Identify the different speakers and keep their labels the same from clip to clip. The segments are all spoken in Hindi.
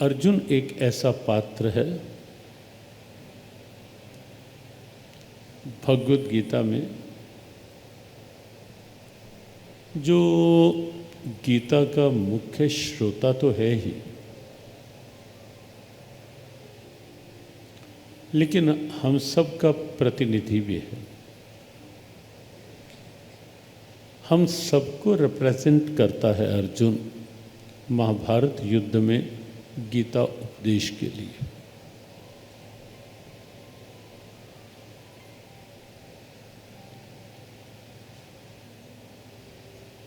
Speaker 1: अर्जुन एक ऐसा पात्र है भगवद गीता में जो गीता का मुख्य श्रोता तो है ही, लेकिन हम सब का प्रतिनिधि भी है। हम सबको रिप्रेजेंट करता है अर्जुन महाभारत युद्ध में गीता उपदेश के लिए।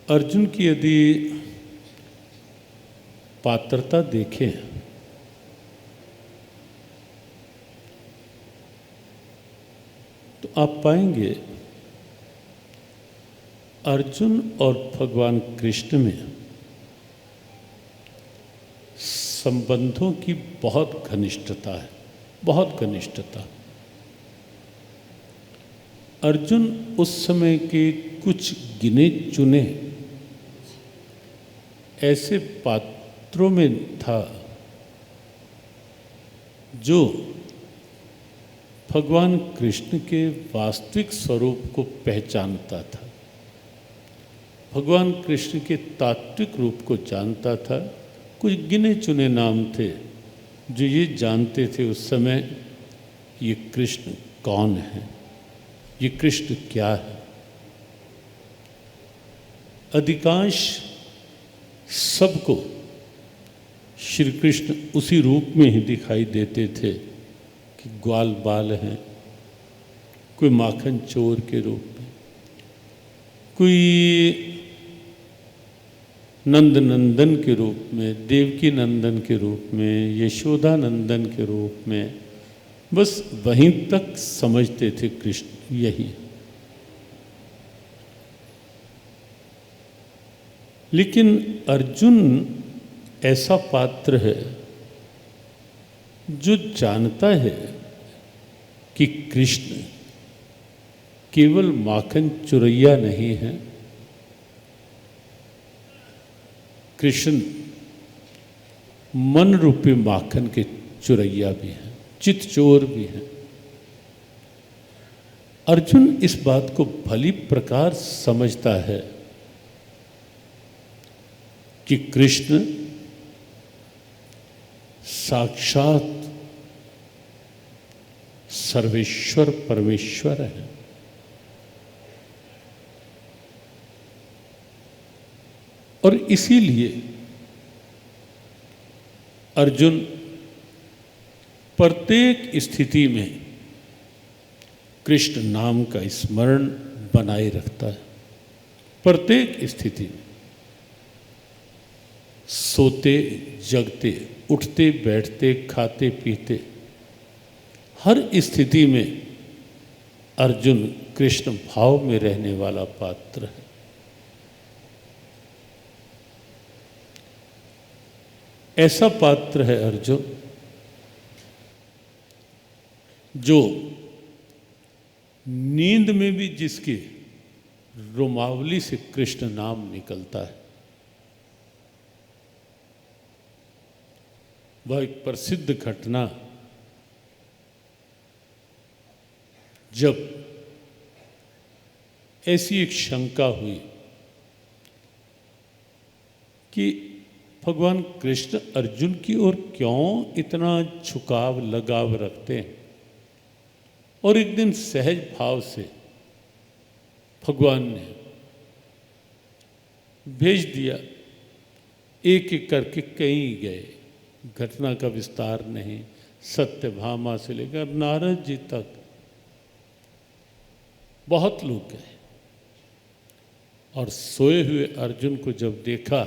Speaker 1: अर्जुन की यदि पात्रता देखें तो आप पाएंगे अर्जुन और भगवान कृष्ण में संबंधों की बहुत घनिष्ठता है, बहुत घनिष्ठता। अर्जुन उस समय के कुछ गिने चुने ऐसे पात्रों में था जो भगवान कृष्ण के वास्तविक स्वरूप को पहचानता था, भगवान कृष्ण के तात्विक रूप को जानता था। कुछ गिने चुने नाम थे जो ये जानते थे उस समय ये कृष्ण कौन है, ये कृष्ण क्या है। अधिकांश सबको श्री कृष्ण उसी रूप में ही दिखाई देते थे कि ग्वाल बाल हैं, कोई माखन चोर के रूप में, कोई नंद नंदन के रूप में, देवकी नंदन के रूप में, यशोदा नंदन के रूप में, बस वहीं तक समझते थे कृष्ण यही। लेकिन अर्जुन ऐसा पात्र है जो जानता है कि कृष्ण केवल माखन चुरैया नहीं है, कृष्ण मन रूपी माखन के चुरैया भी हैं, चित चोर भी हैं। अर्जुन इस बात को भली प्रकार समझता है कि कृष्ण साक्षात सर्वेश्वर परमेश्वर है। और इसीलिए अर्जुन प्रत्येक स्थिति में कृष्ण नाम का स्मरण बनाए रखता है। प्रत्येक स्थिति में, सोते जगते, उठते बैठते, खाते पीते, हर स्थिति में अर्जुन कृष्ण भाव में रहने वाला पात्र है। ऐसा पात्र है अर्जुन जो नींद में भी जिसके रोमावली से कृष्ण नाम निकलता है। वह एक प्रसिद्ध घटना, जब ऐसी एक शंका हुई कि भगवान कृष्ण अर्जुन की ओर क्यों इतना झुकाव लगाव रखते हैं, और एक दिन सहज भाव से भगवान ने भेज दिया, एक एक करके कहीं गए। घटना का विस्तार नहीं, सत्यभामा से लेकर नारद जी तक बहुत लोग गए। और सोए हुए अर्जुन को जब देखा,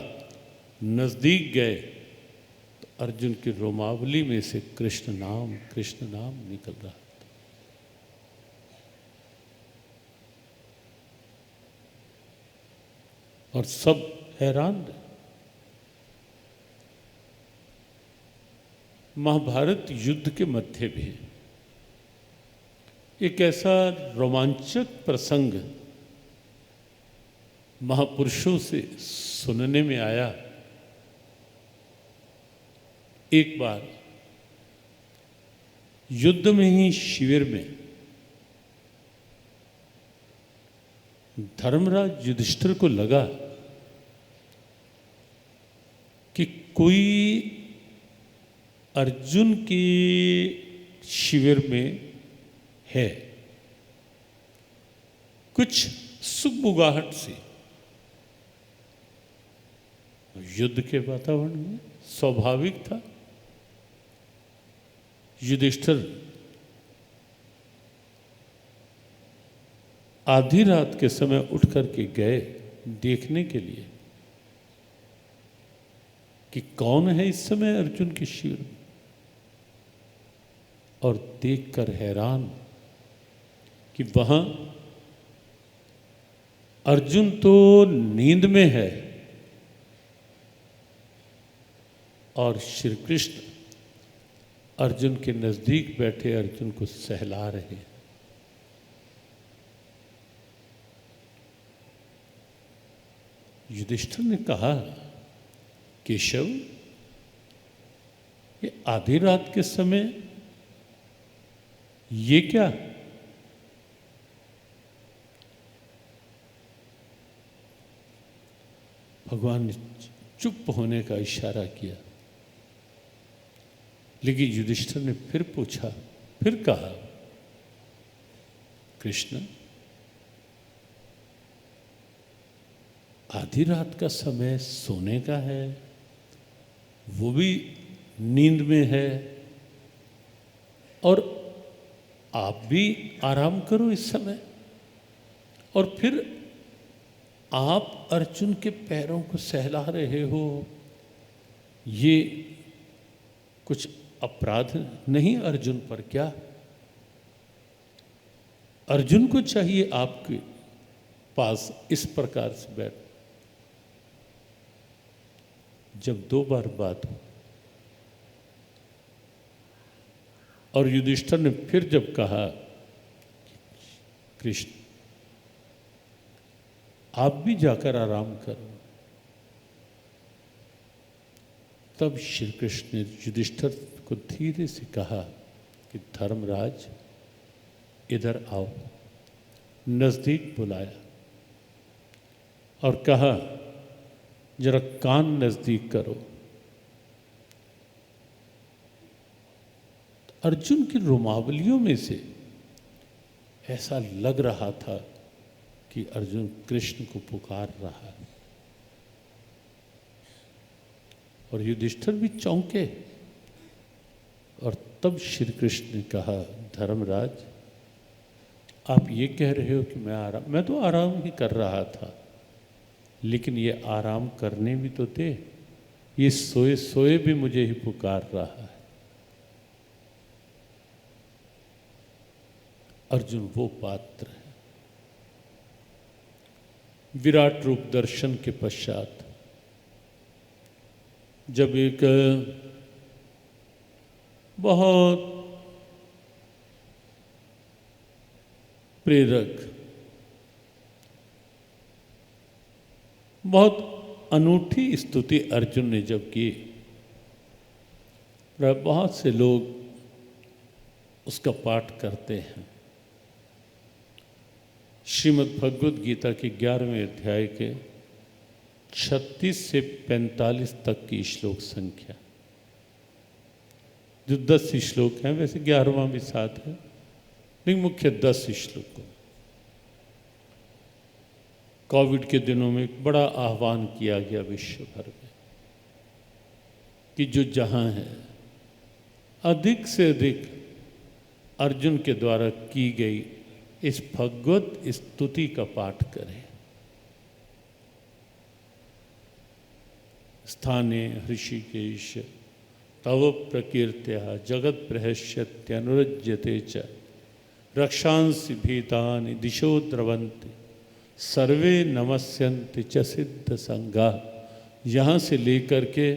Speaker 1: नजदीक गए, तो अर्जुन की रोमावली में से कृष्ण नाम निकल रहा था। और सब हैरान रहे। महाभारत युद्ध के मध्य भी एक ऐसा रोमांचक प्रसंग महापुरुषों से सुनने में आया एक बार युद्ध में ही शिविर में धर्मराज युधिष्ठिर को लगा कि कोई अर्जुन के शिविर में है, कुछ सुगबुगाहट से। युद्ध के वातावरण में स्वाभाविक था युधिष्ठिर आधी रात के समय उठ करके गए देखने के लिए कि कौन है इस समय अर्जुन के शिविर में, और देखकर हैरान कि वहां अर्जुन तो नींद में है और श्री कृष्ण अर्जुन के नजदीक बैठे अर्जुन को सहला रहे हैं। युधिष्ठिर ने कहा, केशव, ये आधी रात के समय ये क्या? भगवान ने चुप होने का इशारा किया, लेकिन युधिष्ठिर ने फिर पूछा, फिर कहा, कृष्ण, आधी रात का समय सोने का है, वो भी नींद में है, और आप भी आराम करो इस समय, और फिर आप अर्जुन के पैरों को सहला रहे हो, ये कुछ अपराध नहीं अर्जुन पर क्या? अर्जुन को चाहिए आपके पास इस प्रकार से बैठ। जब दो बार बात हो और युधिष्ठिर ने फिर जब कहा, कृष्ण आप भी जाकर आराम करो, तब श्री कृष्ण ने युधिष्ठिर को धीरे से कहा कि धर्मराज इधर आओ। नजदीक बुलाया और कहा, जरा कान नजदीक करो। अर्जुन की रोमावलियों में से ऐसा लग रहा था कि अर्जुन कृष्ण को पुकार रहा है, और युधिष्ठिर भी चौंके। और तब श्री कृष्ण ने कहा, धर्मराज, आप ये कह रहे हो कि मैं तो आराम ही कर रहा था, लेकिन ये आराम करने भी तो दे, ये सोए सोए भी मुझे ही पुकार रहा है। अर्जुन वो पात्र है। विराट रूप दर्शन के पश्चात जब एक बहुत प्रेरक, बहुत अनूठी स्तुति अर्जुन ने जब की, बहुत से लोग उसका पाठ करते हैं। श्रीमद् भगवद गीता के 11वें अध्याय के 36 से 45 तक की श्लोक संख्या, जो 10 श्लोक हैं, वैसे 11वां भी साथ है, लेकिन मुख्य 10 श्लोकों। कोविड के दिनों में एक बड़ा आह्वान किया गया विश्व भर में कि जो जहां है अधिक से अधिक अर्जुन के द्वारा की गई इस भगवत स्तुति का पाठ करें। स्थाने ऋषिकेश तव प्रकीर्त्या जगत प्रहस्यत्यनुरज्यते च रक्षांसि भीतानि दिशो द्रवन्ति सर्वे नमस्यन्ति च सिद्ध संगा। यहाँ से लेकर के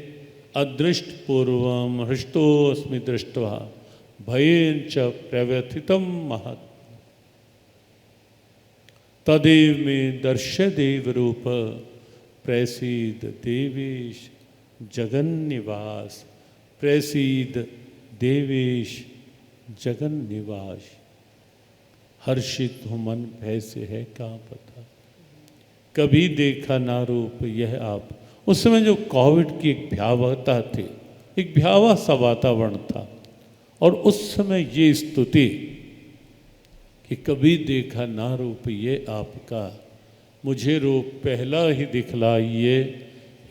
Speaker 1: अदृष्ट पूर्वम हृष्टोस्मि दृष्ट्वा भयेन च प्रव्यथितम महत् तदेव में दर्श्य देव रूप प्रसीद देवेश जगन्निवास प्रसीद देवेश जगन निवास। हर्षित हूँ मन भय से है कहाँ पता, कभी देखा ना रूप यह आप। उस समय जो कोविड की एक भयावहता थी, एक भयावह सा वातावरण था, और उस समय ये स्तुति कि कभी देखा ना रूप ये आपका, मुझे रूप पहला ही दिखलाइए,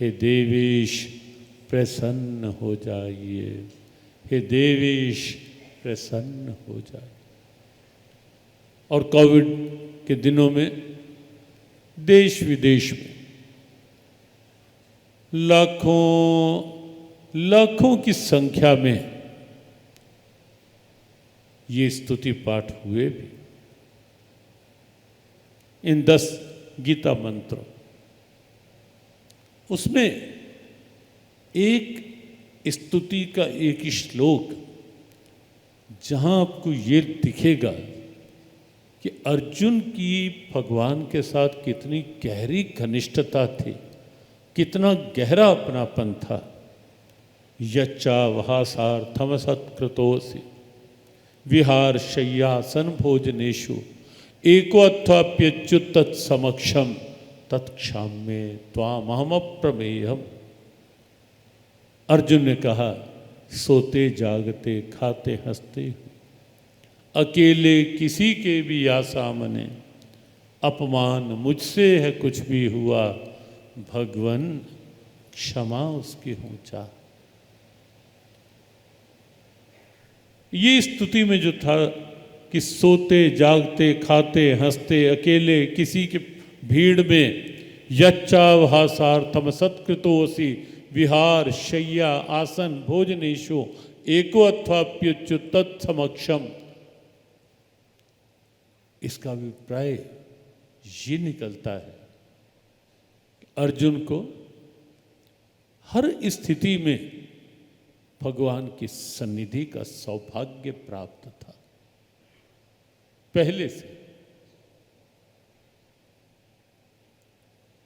Speaker 1: हे देवेश प्रसन्न हो जाइए, हे देवेश प्रसन्न हो जाइए। और कोविड के दिनों में देश विदेश में लाखों की संख्या में ये स्तुति पाठ हुए भी। इन 10 गीता मंत्रों, उसमें एक स्तुति का एक ही श्लोक जहां आपको ये दिखेगा कि अर्जुन की भगवान के साथ कितनी गहरी घनिष्ठता थी, कितना गहरा अपनापन था। यच्चा वहासार्थम सत्कृतोसि विहार शय्यासन भोजनेषु एकोऽथवाप्यच्युत तत्समक्षम तत्क्षाम्ये त्वामहम अप्रमेयम्। अर्जुन ने कहा, सोते जागते खाते हंसते अकेले किसी के भी या सामने, अपमान मुझसे है कुछ भी हुआ, भगवन क्षमा उसकी हो चाह। ये स्तुति में जो था कि सोते जागते खाते हंसते अकेले किसी के भीड़ में, यच्चावहासार्थम सत्कृतोऽसि विहार शय्या आसन भोजनेषु एकोऽथवाप्यच्युत तत्समक्षम। इसका अभिप्राय ये निकलता है कि अर्जुन को हर स्थिति में भगवान की सन्निधि का सौभाग्य प्राप्त था पहले से।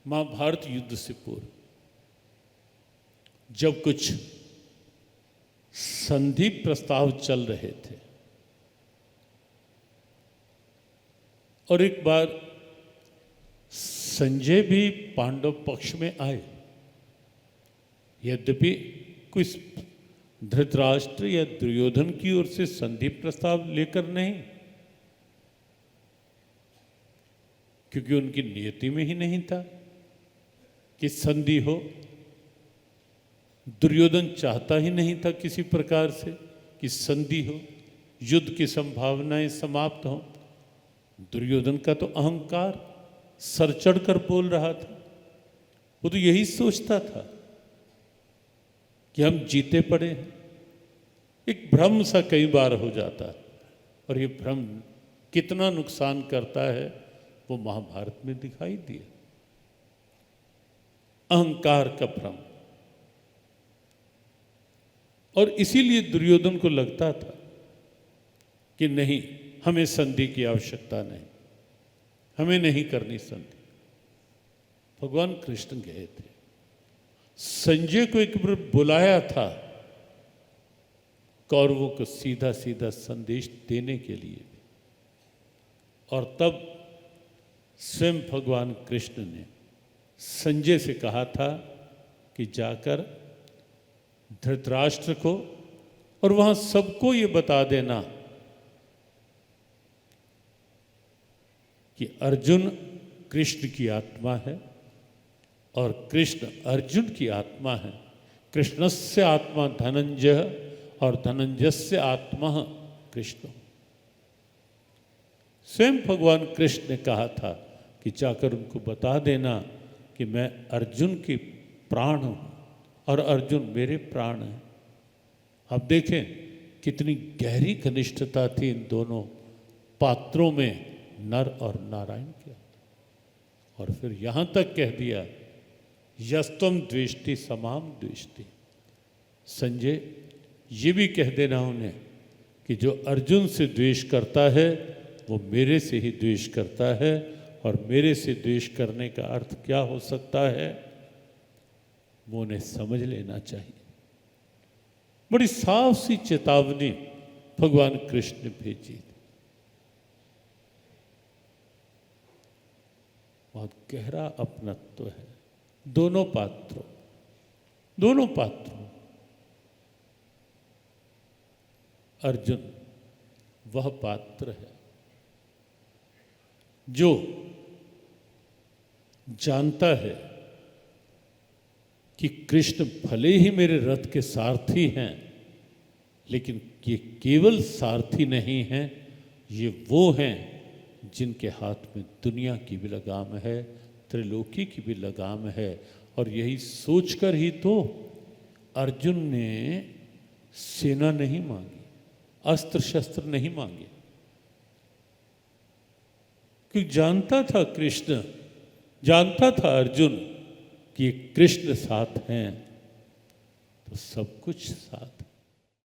Speaker 1: महाभारत युद्ध से पूर्व जब कुछ संधि प्रस्ताव चल रहे थे, और एक बार संजय भी पांडव पक्ष में आए, यद्यपि कुछ धृतराष्ट्र या दुर्योधन की ओर से संधि प्रस्ताव लेकर नहीं, क्योंकि उनकी नियति में ही नहीं था कि संधि हो। दुर्योधन चाहता ही नहीं था किसी प्रकार से कि संधि हो, युद्ध की संभावनाएं समाप्त हों। दुर्योधन का तो अहंकार सर चढ़कर बोल रहा था। वो तो यही सोचता था कि हम जीते पड़े हैं। एक भ्रम सा कई बार हो जाता है, और ये भ्रम कितना नुकसान करता है वो महाभारत में दिखाई दिया। अहंकार का भ्रम। और इसीलिए दुर्योधन को लगता था कि नहीं, हमें संधि की आवश्यकता नहीं, हमें नहीं करनी संधि। भगवान कृष्ण गए थे, संजय को एक बार बुलाया था कौरवों को सीधा सीधा संदेश देने के लिए, और तब स्वयं भगवान कृष्ण ने संजय से कहा था कि जाकर धृतराष्ट्र को और वहां सबको ये बता देना कि अर्जुन कृष्ण की आत्मा है और कृष्ण अर्जुन की आत्मा है। कृष्णस्य आत्मा धनंजय और धनंजयस्य आत्मा कृष्ण। स्वयं भगवान कृष्ण ने कहा था कि जाकर उनको बता देना कि मैं अर्जुन की प्राण हूं और अर्जुन मेरे प्राण हैं। आप देखें कितनी गहरी घनिष्ठता थी इन दोनों पात्रों में, नर और नारायण की। और फिर यहां तक कह दिया, यस्तम द्वेष्टि समाम द्वेष्टि। संजय, ये भी कह देना उन्हें कि जो अर्जुन से द्वेष करता है वो मेरे से ही द्वेष करता है, और मेरे से द्वेष करने का अर्थ क्या हो सकता है वो उन्हें समझ लेना चाहिए। बड़ी साफ सी चेतावनी भगवान कृष्ण ने भेजी। बहुत गहरा अपनत्व है दोनों पात्रों। अर्जुन वह पात्र है जो जानता है कि कृष्ण भले ही मेरे रथ के सारथी हैं, लेकिन ये केवल सारथी नहीं हैं, ये वो हैं जिनके हाथ में दुनिया की भी लगाम है, त्रिलोकी की भी लगाम है। और यही सोचकर ही तो अर्जुन ने सेना नहीं मांगी, अस्त्र शस्त्र नहीं मांगे, क्योंकि जानता था कृष्ण, जानता था अर्जुन कि कृष्ण साथ हैं तो सब कुछ साथ है।